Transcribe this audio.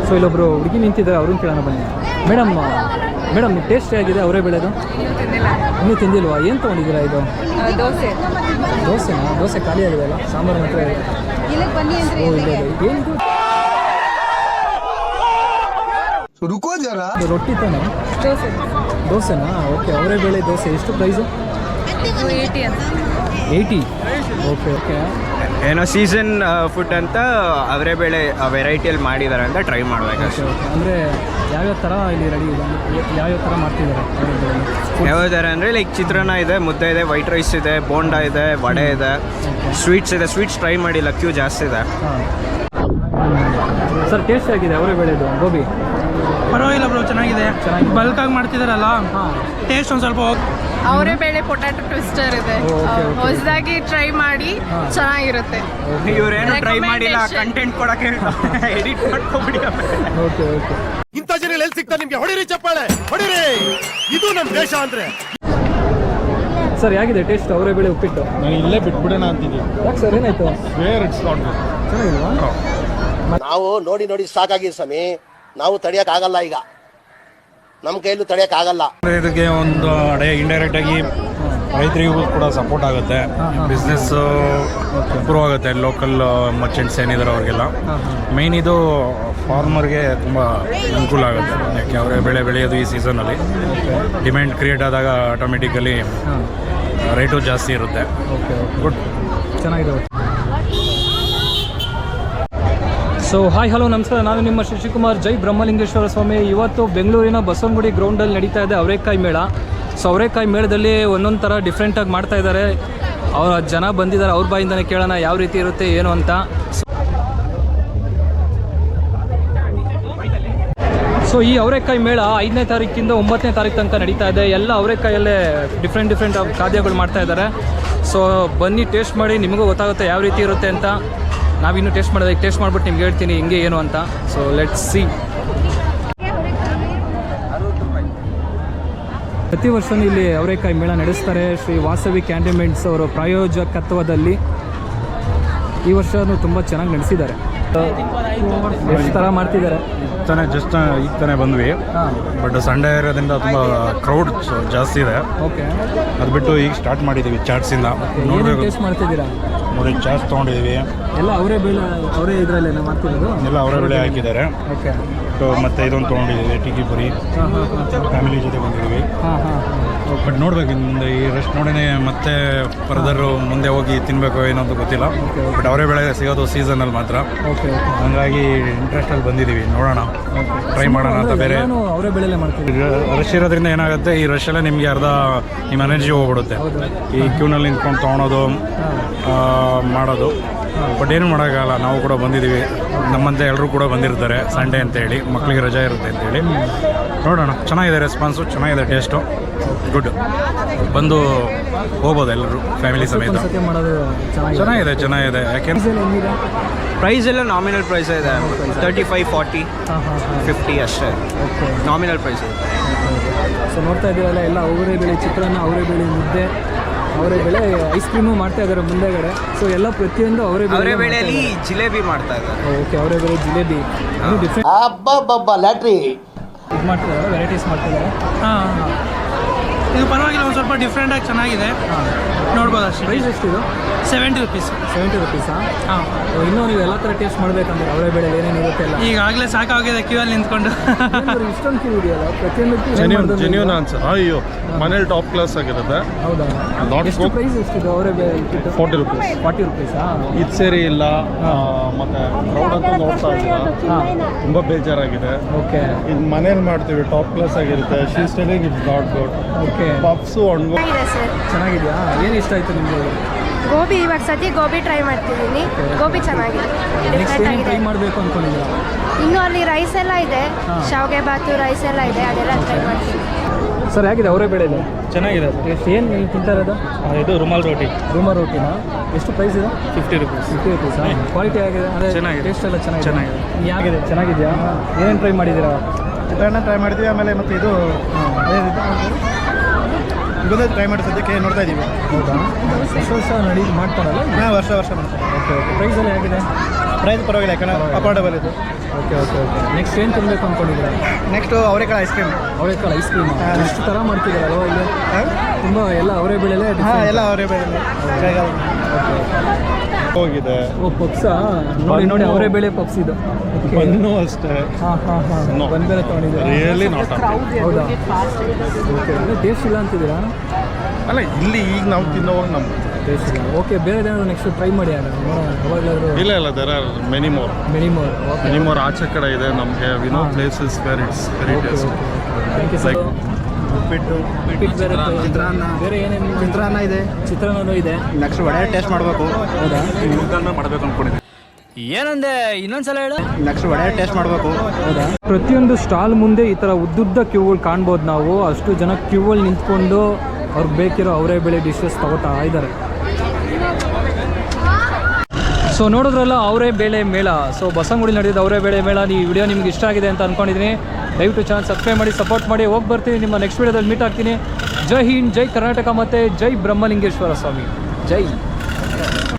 So ಇಲ್ಲೊಬ್ರು ಹುಡುಗಿ ನಿಂತಿದ್ದಾರೆ, ಅವ್ರನ್ನ ಕೇಳೋಣ ಬನ್ನಿ. ಮೇಡಮ್ ಟೇಸ್ಟ್ ಹೇಗಿದೆ ಅವರೇ ಬೆಳೆದು? ಇನ್ನೂ ತಿಂದಿಲ್ವಾ? ಏನು ತೊಗೊಂಡಿದ್ದೀರಾ ಇದು? ದೋಸೆನಾ? ದೋಸೆ ಖಾಲಿ ಆಗಿದೆ ಅಲ್ಲ, ಸಾಂಬಾರು ಮಾತ್ರ ಇದೆ. ಓ ಇದೆ. ಏನಿದು? ರೊಟ್ಟಿ ತಾನೆ? ದೋಸೆನಾ? ಓಕೆ. ಅವರೇ ಬೆಳೆ ದೋಸೆ ಎಷ್ಟು ಪ್ರೈಸು? 80. ಓಕೆ. ಏನೋ ಸೀಸನ್ ಫುಡ್ ಅಂತ ಅವರೇ ಬೇಳೆ ವೆರೈಟಿಯಲ್ಲಿ ಮಾಡಿದ್ದಾರೆ ಅಂತ ಟ್ರೈ ಮಾಡಬೇಕು. ಅಂದರೆ ಯಾವ್ಯಾವ ಥರ ಇಲ್ಲಿ ರೆಡಿ ಇದೆ? ಯಾವ್ಯಾವ ಥರ ಮಾಡ್ತಿದ್ದಾರೆ ಅವರೇ ಬೇಳೆ? ಯಾವ ಥರ ಅಂದರೆ ಲೈಕ್ ಚಿತ್ರಾನ್ನ ಇದೆ, ಮುದ್ದೆ ಇದೆ, ವೈಟ್ ರೈಸ್ ಇದೆ, ಬೋಂಡಾ ಇದೆ, ವಡೆ ಇದೆ, ಸ್ವೀಟ್ಸ್ ಇದೆ. ಸ್ವೀಟ್ಸ್ ಟ್ರೈ ಮಾಡಿಲ್ಲ, ಕ್ಯೂ ಜಾಸ್ತಿ ಇದೆ. ಸರ್ ಟೇಸ್ಟ್ ಆಗಿದೆ ಅವರೇ ಬೆಳೆದು ಗೋಬಿ? ಪರವಾಗಿಲ್ಲ ಬ್ರೋ, ಚೆನ್ನಾಗಿದೆ. ಬಲ್ಕಾಗಿ ಮಾಡ್ತಿದಾರಲ್ಲ, ಟೇಸ್ಟ್ ಒಂದು ಸ್ವಲ್ಪ ಅವರೇ ಬೇಳೆ ಪೊಟ್ಯಾಟೊ ಟ್ವಿಸ್ಟರ್ ಇದೆ, ಹೊಸದಾಗಿ ಟ್ರೈ ಮಾಡಿ ಚೆನ್ನಾಗಿರುತ್ತೆ. ಇವ್ರೇನು ಟ್ರೈ ಮಾಡಿಲ್ಲ, ಕಂಟೆಂಟ್ ಕೊಡಕ್ಕೆ ಎಡಿಟ್ ಮಾಡ್ಕೊಬಿಡಿ. ಓಕೆ. ಇಂಥ ಜನ ಎಲ್ಲಿ ಸಿಗ್ತಾರೆ ನಿಮ್ಗೆ? ಹೊಡಿರಿ ಚಪ್ಪಾಳೆ, ಹೊಡಿರಿ. ಇದು ನಮ್ಮ ದೇಶ ಅಂದ್ರೆ. ಸರ್ ಹೇಗಿದೆ ಟೇಸ್ಟ್ ಅವರೇ ಬೇಳೆ ಉಪ್ಪಿಟ್ಟು? ನಾನು ಇಲ್ಲೇ ಬಿಟ್ಬಿಡೋಣ ಅಂತಿದ್ದೀನಿ. ಯಾಕೆ ಸರ್, ಏನಾಯ್ತು? ಚೆನ್ನಾಗಿಲ್ವಾ? ನಾವು ನೋಡಿ ಸಾಕಾಗಿದೆ ಸ್ವಾಮಿ. ನಾವು ತಡೆಯೋಕ್ಕಾಗಲ್ಲ, ಈಗ ನಮ್ಮ ಕೈಯಲ್ಲೂ ತಡೆಯೋಕ್ಕಾಗಲ್ಲ. ಇದಕ್ಕೆ ಒಂದು ಇಂಡೈರೆಕ್ಟ್ ಆಗಿ ರೈತರಿಗೂ ಕೂಡ ಸಪೋರ್ಟ್ ಆಗುತ್ತೆ, ಬಿಸ್ನೆಸ್ ಇಂಪ್ರೂವ್ ಆಗುತ್ತೆ. ಲೋಕಲ್ ಮರ್ಚೆಂಟ್ಸ್ ಏನಿದ್ದಾರೆ ಅವ್ರಿಗೆಲ್ಲ ಮೇಯ್ನ್ ಇದು ಫಾರ್ಮರ್ಗೆ ತುಂಬ ಅನುಕೂಲ ಆಗುತ್ತೆ. ಯಾಕೆ ಅವರೇ ಬೆಳೆ ಬೆಳೆಯೋದು ಈ ಸೀಸನಲ್ಲಿ ಡಿಮ್ಯಾಂಡ್ ಕ್ರಿಯೇಟ್ ಆದಾಗ ಆಟೋಮೆಟಿಕಲಿ ರೇಟು ಜಾಸ್ತಿ ಇರುತ್ತೆ. ಗುಡ್, ಚೆನ್ನಾಗಿದೆ. ಸೊ ಹಾಯ್ ಹಲೋ ನಮಸ್ಕಾರ, ನಾನು ನಿಮ್ಮ ಶಶಿಕುಮಾರ್, ಜೈ ಬ್ರಹ್ಮಲಿಂಗೇಶ್ವರ ಸ್ವಾಮಿ. ಇವತ್ತು ಬೆಂಗಳೂರಿನ ಬಸವನಗುಡಿ ಗ್ರೌಂಡಲ್ಲಿ ನಡೀತಾ ಇದೆ ಅವರೇಕಾಯಿ ಮೇಳ. ಸೊ ಅವರೇಕಾಯಿ ಮೇಳದಲ್ಲಿ ಒಂದೊಂದು ಥರ ಡಿಫ್ರೆಂಟಾಗಿ ಮಾಡ್ತಾ ಇದ್ದಾರೆ. ಅವರ ಜನ ಬಂದಿದ್ದಾರೆ, ಅವ್ರ ಬಾಯಿಂದನೇ ಕೇಳೋಣ ಯಾವ ರೀತಿ ಇರುತ್ತೆ ಏನು ಅಂತ. ಸೊ ಈ ಅವರೇಕಾಯಿ ಮೇಳ 5ನೇ ತಾರೀಕಿಂದ 9ನೇ ತಾರೀಕು ತನಕ ನಡೀತಾ ಇದೆ. ಎಲ್ಲ ಅವರೇಕಾಯಲ್ಲೇ ಡಿಫ್ರೆಂಟ್ ಖಾದ್ಯಗಳು ಮಾಡ್ತಾ ಇದ್ದಾರೆ. ಸೊ ಬನ್ನಿ ಟೇಸ್ಟ್ ಮಾಡಿ, ನಿಮಗೂ ಗೊತ್ತಾಗುತ್ತೆ ಯಾವ ರೀತಿ ಇರುತ್ತೆ ಅಂತ. ನಾವಿನ್ನೂ ಟೇಸ್ಟ್ ಮಾಡಿಬಿಟ್ಟು ನಿಮ್ಗೆ ಹೇಳ್ತೀನಿ ಹಿಂಗೆ ಏನು ಅಂತ. So let's see. ಪ್ರತಿ ವರ್ಷವೂ ಇಲ್ಲಿ ಅವರೇಕಾಯಿ ಮೇಳ ನಡೆಸ್ತಾರೆ. ಶ್ರೀ ವಾಸವಿ ಕ್ಯಾಂಡಿಮೆಂಟ್ಸ್ ಅವರ ಪ್ರಾಯೋಜಕತ್ವದಲ್ಲಿ ಈ ವರ್ಷವೂ ತುಂಬ ಚೆನ್ನಾಗಿ ನಡೆಸಿದ್ದಾರೆ. ಎಷ್ಟು ಥರ ಮಾಡ್ತಿದ್ದಾರೆ? ಜಸ್ಟ್ ಈಗ ತಾನೇ ಬಂದ್ವಿ, ಬಟ್ ಸಂಡೇ ಇರೋದ್ರಿಂದ ತುಂಬ ಕ್ರೌಡ್ ಜಾಸ್ತಿ ಇದೆ. ಓಕೆ. ಅದು ಬಿಟ್ಟು ಈಗ ಸ್ಟಾರ್ಟ್ ಮಾಡಿದ್ದೀವಿ ಚಾಟ್ಸಿಂದ. ನೋಡಬೇಕು. ಟೇಸ್ಟ್ ಮಾಡ್ತಿದ್ದೀರಾ? ನೋಡಿ, ಚಾಟ್ಸ್ ತೊಗೊಂಡಿದ್ದೀವಿ. ಎಲ್ಲ ಅವರೇ ಇದರಲ್ಲೇ ಮಾಡ್ತಿರೋದು? ಎಲ್ಲ ಅವರೇ ಬೆಳೆ ಹಾಕಿದ್ದಾರೆ. ಓಕೆ. ಮತ್ತು ಇದೊಂದು ತೊಗೊಂಡಿದ್ದೀವಿ, ಟಿಕ್ಕಿ ಪುರಿ. ಫ್ಯಾಮಿಲಿ ಜೊತೆ ಬಂದಿದ್ದೀವಿ. ಬಟ್ ನೋಡ್ಬೇಕು ಮುಂದೆ ಈ ರಶ್ ನೋಡಿನೇ ಮತ್ತೆ ಫರ್ದರ್ ಮುಂದೆ ಹೋಗಿ ತಿನ್ನಬೇಕು ಏನಂತ ಗೊತ್ತಿಲ್ಲ. ಬಟ್ ಅವರೇ ಬೆಳೆ ಸಿಗೋದು ಸೀಸನಲ್ಲಿ ಮಾತ್ರ. ಹಾಗಾಗಿ ಇಂಟ್ರೆಸ್ಟಲ್ಲಿ ಬಂದಿದ್ದೀವಿ, ನೋಡೋಣ, ಟ್ರೈ ಮಾಡೋಣ ಅಂತ. ಬೇರೆ ಅವರೇ ಬೆಳೆಯಲ್ಲೇ ಮಾಡ್ತೀವಿ. ರಶ್ ಇರೋದ್ರಿಂದ ಏನಾಗುತ್ತೆ, ಈ ರಶಲ್ಲೇ ನಿಮಗೆ ಅರ್ಧ ನಿಮ್ಮ ಎನರ್ಜಿ ಹೋಗ್ಬಿಡುತ್ತೆ ಈ ಕ್ಯೂನಲ್ಲಿ ನಿಂತ್ಕೊಂಡು ತೊಗೊಳೋದು ಮಾಡೋದು. ಬಟ್ ಏನು ಮಾಡೋಕ್ಕಾಗಲ್ಲ, ನಾವು ಕೂಡ ಬಂದಿದ್ದೀವಿ, ನಮ್ಮಂತೆ ಎಲ್ಲರೂ ಕೂಡ ಬಂದಿರ್ತಾರೆ. ಸಂಡೇ ಅಂತೇಳಿ ಮಕ್ಕಳಿಗೆ ರಜಾ ಇರುತ್ತೆ ಅಂತೇಳಿ. ನೋಡೋಣ, ಚೆನ್ನಾಗಿದೆ ರೆಸ್ಪಾನ್ಸು, ಚೆನ್ನಾಗಿದೆ ಟೇಸ್ಟು, ಗುಡ್. ಬಂದು ಹೋಗ್ಬೋದು ಎಲ್ಲರೂ ಫ್ಯಾಮಿಲಿ ಸಮೇತ. ಚೆನ್ನಾಗಿದೆ. ಯಾಕೆಂದ್ರೆ ಪ್ರೈಸ್ ಎಲ್ಲ ನಾಮಿನಲ್ ಪ್ರೈಸ್ ಇದೆ, 35, 40, 50 ಅಷ್ಟೇ ನಾಮಿನಲ್ ಪ್ರೈಸ್ ಇದೆ. ಸೊ ನೋಡ್ತಾ ಇದ್ದೀವಲ್ಲ, ಎಲ್ಲ ಅವರೇ ಬೆಳೆ ಚಿತ್ರಾನ್ನ, ಅವರೇ ಬೆಳೆ ಮುದ್ದೆ, ಅವರೇ ಬೆಳೆ ಐಸ್ ಕ್ರೀಮು ಮಾಡ್ತಾ ಇದ್ದಾರೆ ಮುಂದೆಗಡೆ. ಸೊ ಎಲ್ಲ ಪ್ರತಿಯೊಂದು ಅವರೇ ಬೆಳೆಯಲ್ಲಿ ಜಿಲೇಬಿ ಮಾಡ್ತಾ ಇದ್ದಾರೆ. ಓಕೆ. ಅವರೇ ಬೆಳೆ ಜಿಲೇಬಿ ಡಿಫ್ರೆಂಟ್ ಲ್ಯಾಟ್ರಿ ಇದು ಮಾಡ್ತಿದ್ದಾರೆ, ವೆರೈಟೀಸ್ ಮಾಡ್ತಿದ್ದಾರೆ. ಇದು ಪರವಾಗಿಲ್ಲ, ಒಂದು ಸ್ವಲ್ಪ ಡಿಫ್ರೆಂಟಾಗಿ ಚೆನ್ನಾಗಿದೆ, ನೋಡ್ಬೋದು ಅಷ್ಟೇ. ಪ್ರೈಸ್ ಎಷ್ಟಿದು? 70 rupees. 70 rupees? ಹಾಂ. ಇನ್ನೂ ನೀವು ಎಲ್ಲ ಥರ ಟೇಸ್ಟ್ ಮಾಡಬೇಕಂದ್ರೆ ಅವರೇ ಬೆಳೆ ಏನೇನು ಇರುತ್ತೆ ಎಲ್ಲ ಈಗಾಗಲೇ ಸಾಕಾಗಿದೆ ಕ್ಯೂ ಅಲ್ಲಿ ನಿಂತ್ಕೊಂಡು. ಇಷ್ಟೊಂದು ಕ್ಯೂ ಇದೆಯಲ್ಲ ಜೆನ್ಯೂನ್ ಪ್ರತಿಯೊಂದು? ಆನ್ಸರ್. ಅಯ್ಯೋ, ಮನೇಲಿ ಟಾಪ್ ಕ್ಲಾಸ್ ಆಗಿರುತ್ತೆ. ಹೌದಾ? ಎಷ್ಟು ಪ್ರೈಸ್ ಎಷ್ಟಿದೆ ಅವರೇ ಬೆಳೆ? 40 rupees. 40 rupees? ಇದು ಸೇರಿ ಇಲ್ಲ. ಮತ್ತು ಕ್ರೌಡ್ ಅಂತ ನೋಡ್ತಾ ಇಲ್ಲ, ತುಂಬ ಬೇಜಾರಾಗಿದೆ. ಓಕೆ. ಇದು ಮನೇಲಿ ಮಾಡ್ತೀವಿ, ಟಾಪ್ ಕ್ಲಾಸ್ ಆಗಿರುತ್ತೆ. She's telling it's not good. Okay. Puffs ಹಣ್ಣು ಚೆನ್ನಾಗಿದೆಯಾ? ಏನು ಇಷ್ಟ ಆಯಿತು ನಿಮಗೆ? ಗೋಬಿ. ಇವಾಗ ಸತಿ ಗೋಬಿ ಟ್ರೈ ಮಾಡ್ತಿದ್ದೀನಿ. ಗೋಬಿ ಚೆನ್ನಾಗಿದೆ, ನೆಕ್ಸ್ಟ್ ಏನು ಟ್ರೈ ಮಾಡಬೇಕು ಅಂದ್ಕೊಂಡಿದ್ದೀರಾ? ಇನ್ನು ಅಲ್ಲಿ ರೈಸ್ ಎಲ್ಲ ಇದೆ, ಶಾವಿಗೆ ಬಾತು ರೈಸ್ ಎಲ್ಲ ಇದೆ, ಅದೆಲ್ಲ ಟ್ರೈ ಮಾಡ್ತೀನಿ. ಸರ್ ಹೇಗಿದೆ ಅವರೇ ಬೆಳೆ? ಚೆನ್ನಾಗಿದೆ. ಎಷ್ಟು ಏನು ನೀವು ತಿಂತಾ ಇರೋದು? ಇದು ರುಮಾಲ್ ರೋಟಿನಾ? ಎಷ್ಟು ಪ್ರೈಸ್ ಇದೆ? 50 rupees. 50 rupees? ಕ್ವಾಲಿಟಿ ಆಗಿದೆ, ಅಂದರೆ ಚೆನ್ನಾಗಿದೆ, ಟೇಸ್ಟ್ ಎಲ್ಲ ಚೆನ್ನಾಗಿದೆ. ಯಾಗಿದೆ? ಚೆನ್ನಾಗಿದೆಯಾ? ಏನೇನು ಟ್ರೈ ಮಾಡಿದ್ದೀರಾ? ಚಿತ್ರಾನ್ನ ಟ್ರೈ ಮಾಡಿದ್ವಿ. ಆಮೇಲೆ ಮತ್ತು ಇದು ಇದೊಂದೇ ಟ್ರೈ ಮಾಡಿ ಸದ್ಯಕ್ಕೆ ನೋಡ್ತಾ ಇದ್ದೀವಿ. ಹೌದಾ ವರ್ಷ ಮಾಡ್ತಾರಲ್ಲ ಹಾಂ, ವರ್ಷ ಮಾಡ್ತಾರೆ. ಓಕೆ ಪ್ರೈಸ್ ಎಲ್ಲ ಹೇಗಿದೆ? ಪ್ರೈಸ್ ಪರವಾಗಿಲ್ಲ, ಯಾಕಂದ್ರೆ ಅಫೋರ್ಡಬಲ್ ಇದು. ಓಕೆ ನೆಕ್ಸ್ಟ್ ಏನು ತಿನ್ನಬೇಕು ಅಂದ್ಕೊಂಡಿದ್ದೀರಾ? ನೆಕ್ಸ್ಟು ಅವರೆಕಾಳು ಐಸ್ ಕ್ರೀಮ್. ಅವರೆಕಾಳು ಐಸ್ ಕ್ರೀಮ್ ಎಷ್ಟು ಥರ ಮಾಡ್ತಿದ್ದಾರಲ್ವ ಇಲ್ಲಿ? ತುಂಬ ಎಲ್ಲ ಅವರೇ ಬೆಳೆಯಲ್ಲೇ? ಹಾಂ, ಎಲ್ಲ ಅವರೇ ಬೆಳೆ ಹೋಗಿದೆ. ಓ ಪಪ್ಸಾ ನೋಡಿ ಅವರೇ ಬೆಳೆ ಪಪ್ಸ್ ಇದು. ಬನ್ನು ಅಷ್ಟೇ. ಹಾಂ ಬಂದು ಬೇರೆ ತೊಗೊಂಡಿದ್ದೀರಾ? Really not. ಹೌದಾ? ಓಕೆ ಟೇಸ್ಟ್ ಇಲ್ಲ ಅಂತಿದ್ದೀರಾ? ಅಲ್ಲ, ಇಲ್ಲಿ ಈಗ ನಾವು ತಿನ್ನೋವಾಗ ನಮ್ಮ ಟೇಸ್ಟ್ ಇಲ್ಲ. ಓಕೆ ಬೇರೆ ಏನಾದ್ರು ನೆಕ್ಸ್ಟ್ ಟ್ರೈ ಮಾಡಿ ಯಾವಾಗಲಾದರೂ? ಇಲ್ಲ ದೇರ್ ಆರ್ ಮೆನಿ ಮೋರ್ ಆಚೆ ಕಡೆ ಇದೆ. ನಮಗೆ we know places where it's very taste. Thank you sir. ಉಪ್ಪಿಟ್ಟು, ಚಿತ್ರಾನ್ನ, ಬೇರೆ ಏನೇನು? ಚಿತ್ರಾನ್ನ ಇದೆ, ಚಿತ್ರಾನ್ನೂ ಇದೆ. ನೆಕ್ಸ್ಟ್ ವಡೆ ಟೇಸ್ಟ್ ಮಾಡಬೇಕು. ಹೌದಾ? ಮಾಡಬೇಕು ಅಂದ್ಕೊಂಡಿದ್ದೆ. ಏನಂದೆ ಇನ್ನೊಂದ್ಸಲ ಹೇಳು. ನೆಕ್ಸ್ಟ್ ವಡೆ ಟೇಸ್ಟ್ ಮಾಡಬೇಕು. ಹೌದಾ? ಪ್ರತಿಯೊಂದು ಸ್ಟಾಲ್ ಮುಂದೆ ಈ ಥರ ಉದ್ದುದ್ದ ಕ್ಯೂಗಳು ಕಾಣ್ಬೋದು ನಾವು. ಅಷ್ಟು ಜನ ಕ್ಯೂವಲ್ಲಿ ನಿಂತ್ಕೊಂಡು ಅವ್ರಿಗೆ ಬೇಕಿರೋ ಅವರೇ ಬೆಳೆ ಡಿಶಸ್ ತಗೋತಾ ಇದ್ದಾರೆ. ಸೊ ನೋಡಿದ್ರಲ್ಲ ಅವರೇ ಬೇಳೆ ಮೇಳ. ಸೊ ಬಸವನಗುಡಿ ನಡೆದಿದ್ದು ಅವರೇ ಬೇಳೆ ಮೇಳ. ಈ ವಿಡಿಯೋ ನಿಮ್ಗೆ ಇಷ್ಟ ಆಗಿದೆ ಅಂತ ಅಂದ್ಕೊಂಡಿದ್ದೀನಿ. ದಯವಿಟ್ಟು ಚಾನಲ್ ಸಬ್ಸ್ಕ್ರೈಬ್ ಮಾಡಿ, ಸಪೋರ್ಟ್ ಮಾಡಿ. ಹೋಗಿ ಬರ್ತೀನಿ, ನಿಮ್ಮ ನೆಕ್ಸ್ಟ್ ವಿಡಿಯೋದಲ್ಲಿ ಮೀಟ್ ಆಗ್ತೀನಿ. ಜೈ ಹಿಂದ್, ಜೈ ಕರ್ನಾಟಕ ಮತ್ತು ಜೈ ಬ್ರಹ್ಮಲಿಂಗೇಶ್ವರ ಸ್ವಾಮಿ. ಜೈ.